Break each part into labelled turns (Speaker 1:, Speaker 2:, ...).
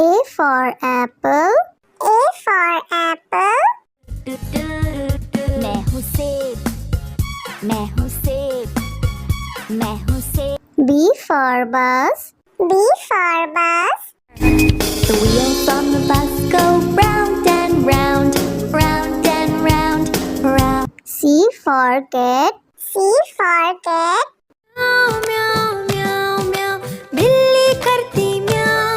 Speaker 1: A for apple. A for apple.
Speaker 2: मैं हूँ सेब, मैं हूँ सेब, मैं हूँ सेब.
Speaker 1: B for bus. B for bus.
Speaker 2: The wheels on the bus go round and round, round and round, round.
Speaker 1: C for cat. C for cat.
Speaker 2: म्याऊ म्याऊ म्याऊ म्याऊ, बिल्ली करती म्याऊ,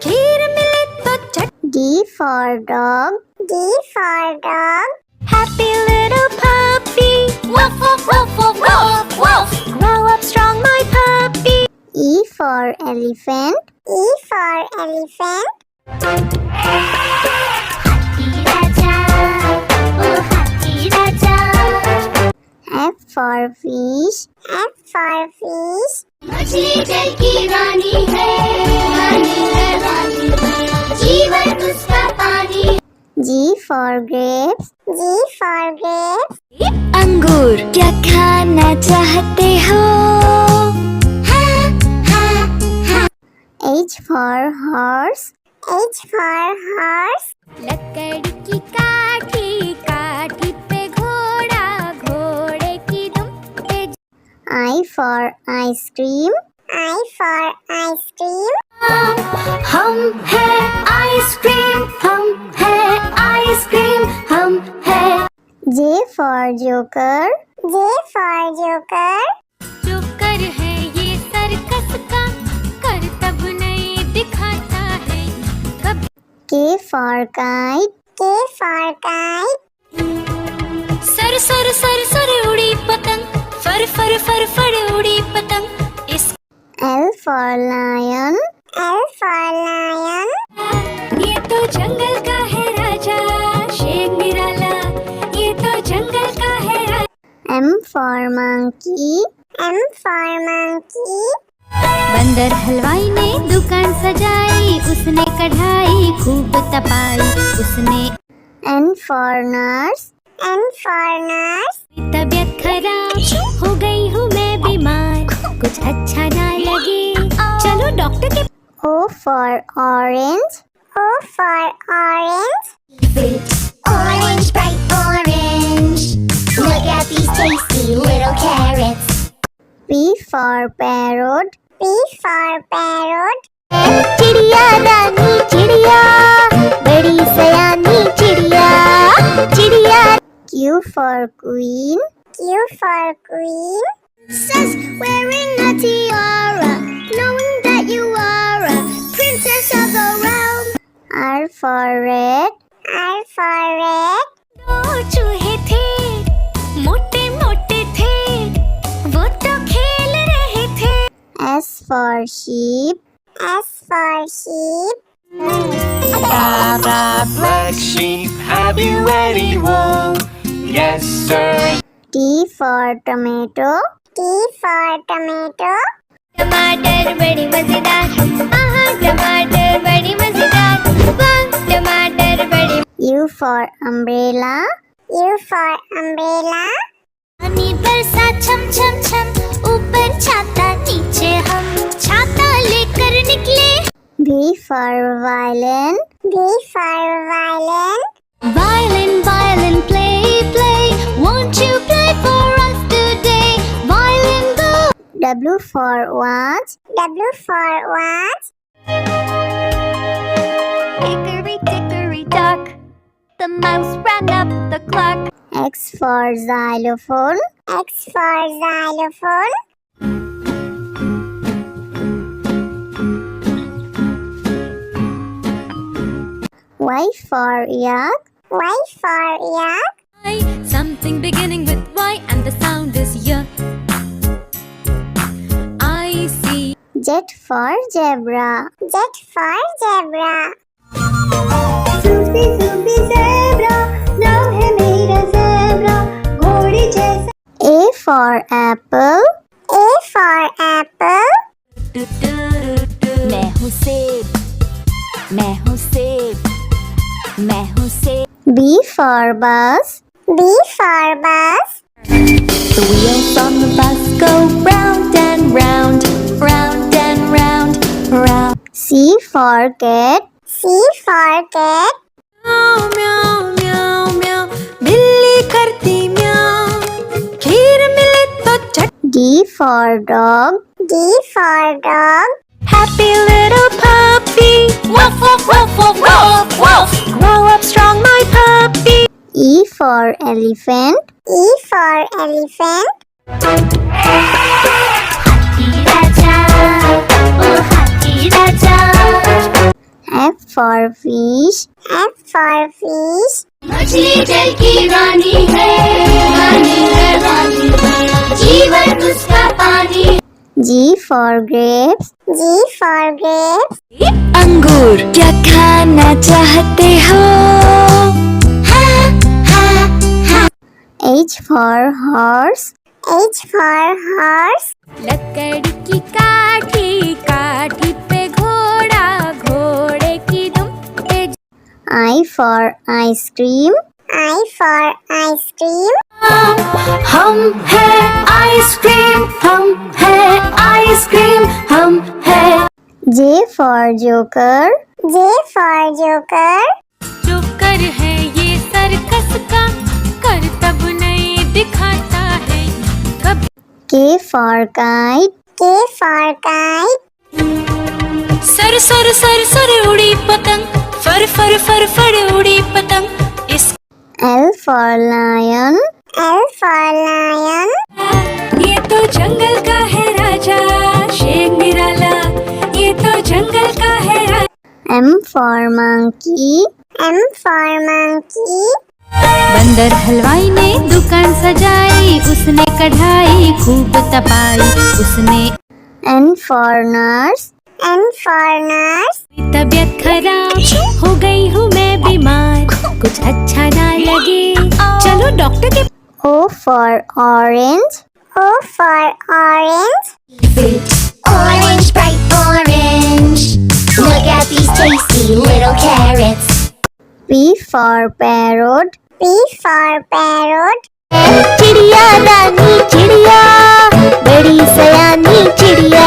Speaker 2: खीर मिले तो चट.
Speaker 1: D for dog. D for dog.
Speaker 2: Happy little puppy, woof woof woof woof woof woof. Grow up strong, my puppy.
Speaker 1: E for elephant. E for elephant.
Speaker 2: Happy Raja, oh Happy Raja.
Speaker 1: F for fish. F for fish.
Speaker 2: मछली जल की रानी है, रानी है, रानी है, जीवन उसका पानी.
Speaker 1: G for grapes. G for grapes.
Speaker 2: अंगूर क्या खाना चाहते हो?
Speaker 1: H for horse. H for horse.
Speaker 2: लकड़ी की काठी, काठी पे घोड़ा, घोड़े की दुम पे.
Speaker 1: I for ice cream. I for ice cream.
Speaker 2: हम है आइसक्रीम, हम है आइसक्रीम, हम है.
Speaker 1: J for joker. J for joker.
Speaker 2: Joker है ये सर्कस का, करतब नहीं दिखाता है कब.
Speaker 1: K for kite. K for kite.
Speaker 2: Sir sir sir sir उड़ी पतंग, फर फर फर फर उड़ी पतंग. इस
Speaker 1: L for lion. L for lion.
Speaker 2: ये तो जंगल का है राजा, शेर निराला, ये तो जंगल का है राजा.
Speaker 1: M for monkey. M for monkey.
Speaker 2: बंदर हलवाई ने दुकान सजाई, उसने कढ़ाई खूब तपाई, उसने.
Speaker 1: N for nurse. N for nurse.
Speaker 2: तबीयत खराब हो गई हूँ मैं बीमार, कुछ अच्छा ना लगे, चलो डॉक्टर के.
Speaker 1: O for orange. O for orange.
Speaker 2: Orange, bright orange. Look at these tasty little carrots.
Speaker 1: P for parrot. P for parrot.
Speaker 2: चिड़िया रानी चिड़िया, बड़ी सयानी चिड़िया, चिड़िया.
Speaker 1: Q for queen. Q for queen.
Speaker 2: Says wearing a tiara, knowing that you are a princess of the realm.
Speaker 1: R for red. R for red.
Speaker 2: दो चूहे थे, मोटे मोटे थे, वो तो खेल रहे थे.
Speaker 1: S for sheep. S for sheep.
Speaker 3: Black sheep, have you any wool? Yes, sir.
Speaker 1: T for tomato. T for tomato.
Speaker 2: टमाटर बड़ी मजेदार, आहा टमाटर बड़ी मजेदार, वाह टमाटर बड़ी.
Speaker 1: U for umbrella. U for umbrella.
Speaker 2: पानी बरसा छम छम छम, ऊपर छाता नीचे हम, छाता लेकर निकले.
Speaker 1: V for violin. V for violin.
Speaker 2: Violin, violin, play, play, won't you play for us today? Violin, go.
Speaker 1: W for watch. W for watch.
Speaker 2: Hickory dickory dock, the mouse ran up the clock.
Speaker 1: X for xylophone. X for xylophone. Y for yak. Y for yak.
Speaker 2: Something beginning with Y and the sound is Y. I see.
Speaker 1: Z for zebra. Z for zebra. Susie, Susie, zebra. नाम है मेरा zebra. घोड़ी जैसा. A for apple. A for apple.
Speaker 2: मैं हूँ सेब, मैं हूँ सेब, मैं हूँ सेब.
Speaker 1: B for bus. B for bus.
Speaker 2: The wheels on the bus go round and round, round and round, round.
Speaker 1: C for cat. C for cat.
Speaker 2: म्याऊ म्याऊ म्याऊ म्याऊ बिल्ली करती म्याऊ खीर मिले तो चट
Speaker 1: D for dog. D for dog.
Speaker 2: Happy little puppy woof woof woof woof woof woof grow up strong my puppy
Speaker 1: E for elephant. E for elephant.
Speaker 2: हाथी राजा ओ हाथी राजा
Speaker 1: F for fish. F for fish.
Speaker 2: मछली जल की रानी है रानी है रानी है जीवन उसका पानी
Speaker 1: G for grapes. G for grapes.
Speaker 2: अंगूर क्या खाना चाहते हो हाँ हाँ हाँ
Speaker 1: H for horse. H for horse.
Speaker 2: लकड़ी की काठी काठी पे घोड़ा घोड़े की दुम पे
Speaker 1: I for ice cream. I for ice cream.
Speaker 2: हम है आइसक्रीम हम है आइसक्रीम हम है
Speaker 1: J for joker. J for joker.
Speaker 2: Joker है ये सर्कस का करतब नहीं दिखाता है कभी
Speaker 1: K for kite. K for kite.
Speaker 2: Sir sir sir sir उड़ी पतंग फर फर फर फर उड़ी पतंग इस
Speaker 1: L for lion. L for lion.
Speaker 2: ये तो जंगल का है राजा शेर निराला ये तो जंगल का है राजा
Speaker 1: M for monkey. M for monkey.
Speaker 2: बंदर हलवाई ने दुकान सजाई उसने कढ़ाई खूब तपाई उसने
Speaker 1: N for nurse. N for nurse.
Speaker 2: तबीयत खराब हो गई हूँ मैं बीमार कुछ अच्छा ना लगे चलो डॉक्टर के
Speaker 1: O for orange. O for orange.
Speaker 4: Orange, bright orange. Look at these tasty little carrots.
Speaker 1: P for parrot. P for parrot.
Speaker 4: चिड़िया रानी चिड़िया बड़ी सयानी चिड़िया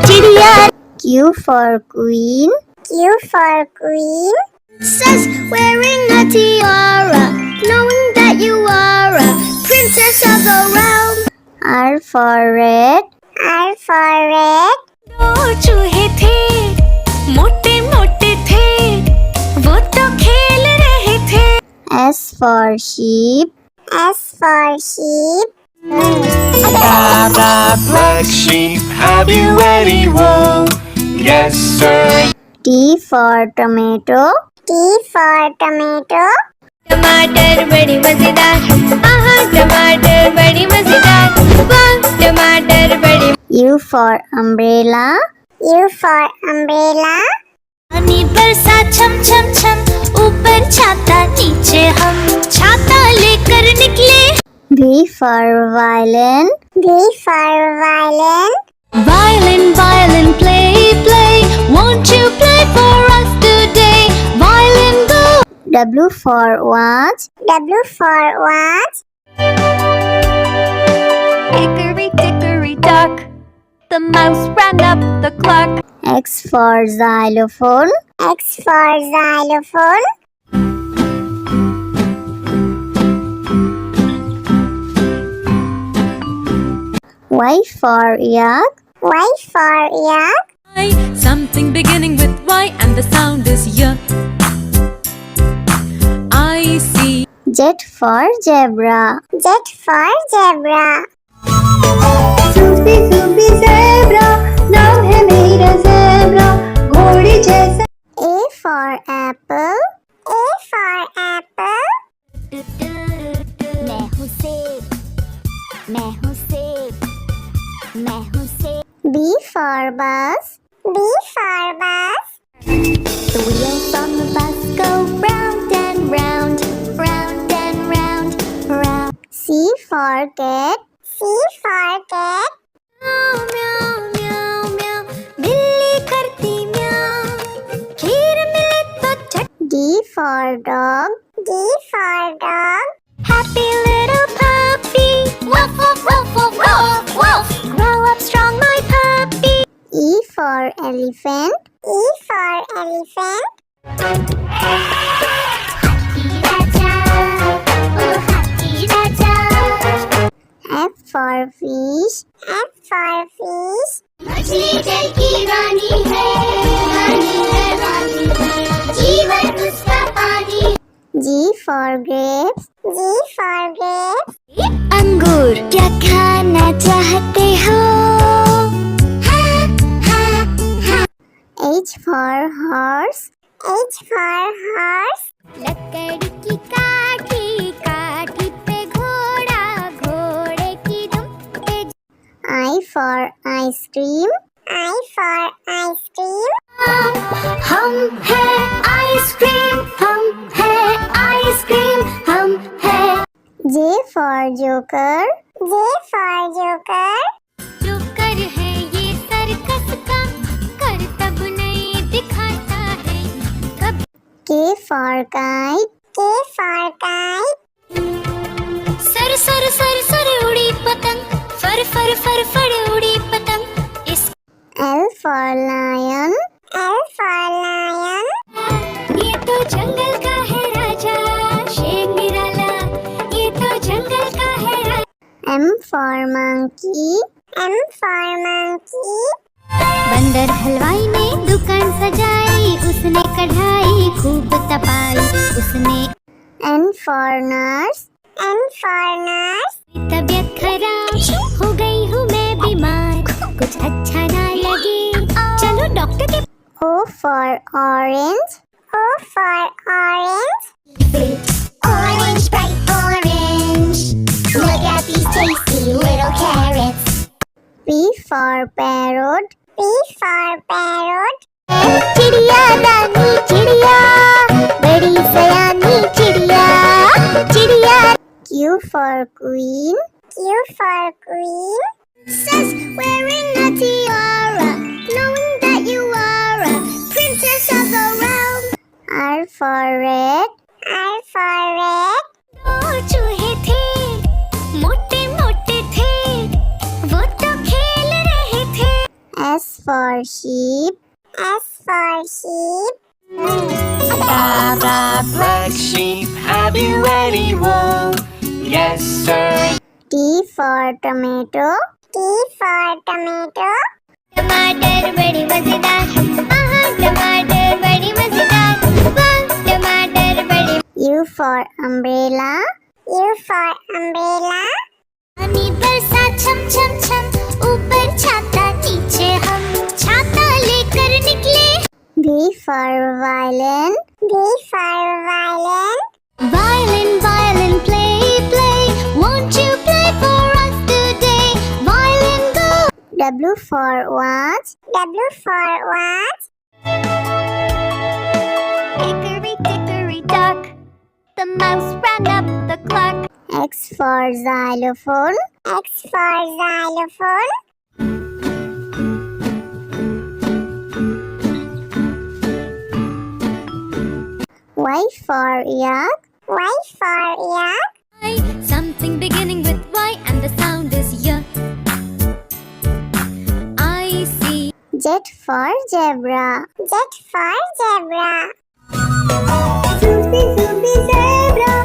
Speaker 4: चिड़िया
Speaker 1: Q for queen. Q for queen.
Speaker 4: says wearing a tiara knowing that you are a princess of the realm.
Speaker 1: R for red. R for red.
Speaker 2: दो चूहे थे मोटे मोटे थे वो तो खेल रहे थे
Speaker 1: S for sheep. S for sheep.
Speaker 3: Black sheep, have you any wool? Yes, sir.
Speaker 1: T for tomato. T for tomato.
Speaker 2: टमाटर बड़ी मजेदार आहा टमाटर बड़ी मजेदार वाह टमाटर बड़ी
Speaker 1: U for umbrella. U for umbrella.
Speaker 2: पानी बरसा छम छम छम ऊपर छाता नीचे हम छाता लेकर निकले
Speaker 1: V for violin. V for violin.
Speaker 2: Violin violin play play won't you play for us today violin go
Speaker 1: W for watch. W for watch.
Speaker 2: hickory dickory dock the mouse ran up the clock
Speaker 1: X for xylophone. X for xylophone. Y for yak. Y for yak.
Speaker 2: something beginning with Y and the sound is Y I see
Speaker 1: Z for zebra. Z for zebra. Sufi Sufi zebra, नाम है मेरा zebra, घोड़े जैसा. A for apple. A for apple.
Speaker 4: मैं हूँ सेब मैं हूँ सेब मैं हूँ सेब
Speaker 1: B for bus. B for bus.
Speaker 4: The wheels on the bus go round and round round and round round
Speaker 1: C for cat. C for cat.
Speaker 2: म्याऊ म्याऊ म्याऊ म्याऊ बिल्ली करती म्याऊ खीर मिले तो चट
Speaker 1: D for dog. D for dog.
Speaker 2: happy little puppy woof woof woof woof woof woof grow up strong my puppy
Speaker 1: E for elephant. E for elephant. F for fish. F for fish.
Speaker 2: मछली जल की रानी है, रानी है, रानी है, जीवन उसका पानी।
Speaker 1: G for grapes. G for grapes.
Speaker 2: अंगूर क्या खाना चाहते हो?
Speaker 1: H for horse. H for horse.
Speaker 2: लकड़ी की काठी, काठी पे घोड़ा, घोड़े की दुम पे।
Speaker 1: I for ice cream. I for ice cream.
Speaker 2: हम हैं आइसक्रीम, हम हैं आइसक्रीम, हम हैं।
Speaker 1: J for joker. J for joker.
Speaker 2: Joker है ये सर्कस का, करतब नहीं दिखाता है कभी।
Speaker 1: K for kite. K for kite.
Speaker 2: Sir sir sir sir उड़ी पतंग, फर फर फर फर उड़ी पतंग। इस
Speaker 1: L for lion. L for lion.
Speaker 2: ये तो जंगल का है राजा, शेर निराला, ये तो जंगल का है राजा।
Speaker 1: M for monkey. M for monkey.
Speaker 2: बंदर हलवाई ने दुकान सजाई, उसने कढ़ाई खूब तपाई, उसने।
Speaker 1: N for nurse. N for nurse.
Speaker 2: तबीयत खराब हो गई हूँ मैं बीमार, कुछ अच्छा ना लगे, चलो डॉक्टर के।
Speaker 1: O for orange. O for orange.
Speaker 2: Orange, bright orange, look at these tasty little carrots.
Speaker 1: P for parrot. P for parrot.
Speaker 2: चिड़िया दानी चिड़िया, बड़ी सयानी चिड़िया, चिड़िया।
Speaker 1: Q for queen. Q for queen.
Speaker 2: Princess wearing a tiara, knowing that you are a princess of the realm.
Speaker 1: R for red. R for red.
Speaker 2: दो चूहे थे, मोटे मोटे थे, वो तो खेल रहे थे।
Speaker 1: S for sheep. S for sheep.
Speaker 3: Black sheep, have you any wool? Yes, sir.
Speaker 1: T for tomato. T for tomato.
Speaker 2: टमाटर बड़ी मजेदार, आहा टमाटर बड़ी मजेदार, वाह टमाटर बड़ी।
Speaker 1: U for umbrella. U for umbrella.
Speaker 2: पानी बरसा छम छम छम, ऊपर छाता नीचे हम, छाता लेकर निकले।
Speaker 1: V for violin. V for violin.
Speaker 2: Violin, violin, play, play, won't you play for us today? Violin, go.
Speaker 1: W for watch. W for watch.
Speaker 2: Hickory dickory dock, the mouse ran up the clock.
Speaker 1: X for xylophone. X for xylophone. Y for yak. Y for yak.
Speaker 2: Something beginning with Y and the sound is Y. I see.
Speaker 1: Z for zebra. Z for zebra. Zoopy, zoopy, zebra.